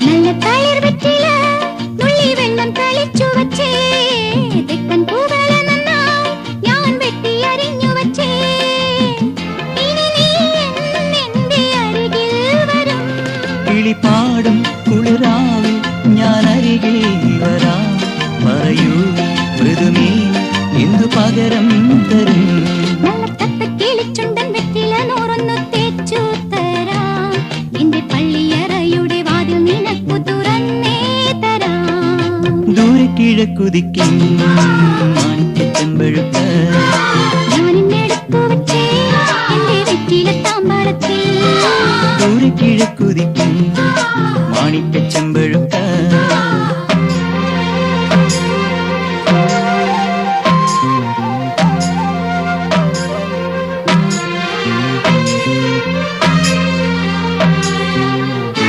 നല്ല തളിർ വെറ്റില നുള്ളി വെള്ളം തളിച്ചു വച്ചേ തെക്കൻ പൂവല നന്നായി ഞാൻ വെട്ടി അരിഞ്ഞു വച്ചേ ഇനി നീ എന്റെ അരികിൽ വരും കിളിപ്പാടും കുളിരാവിൽ ഞാൻ അരികിൽ വരാം പറയൂ മൃദുമീ എന്തു പകരം തരും നല്ല തത്ത കിളിച്ചുണ്ടൻ വെറ്റില നൂറൊന്നു തേച്ചു തരാം എന്റെ പള്ളിയറയുടെ വാതിൽ നിനക്കു തുറന്നേ തരാം ദൂരെ കിഴക്കുതിക്കും മാണിക്യച്ചെമ്പഴുക്ക് ഞാനിന്നെടുത്തു വച്ചേ എന്റെ വെറ്റില താമ്പാളത്തിൽ ദൂരെ കിഴക്കുതിക്കും മാണിക്യച്ചെമ്പഴുക്ക്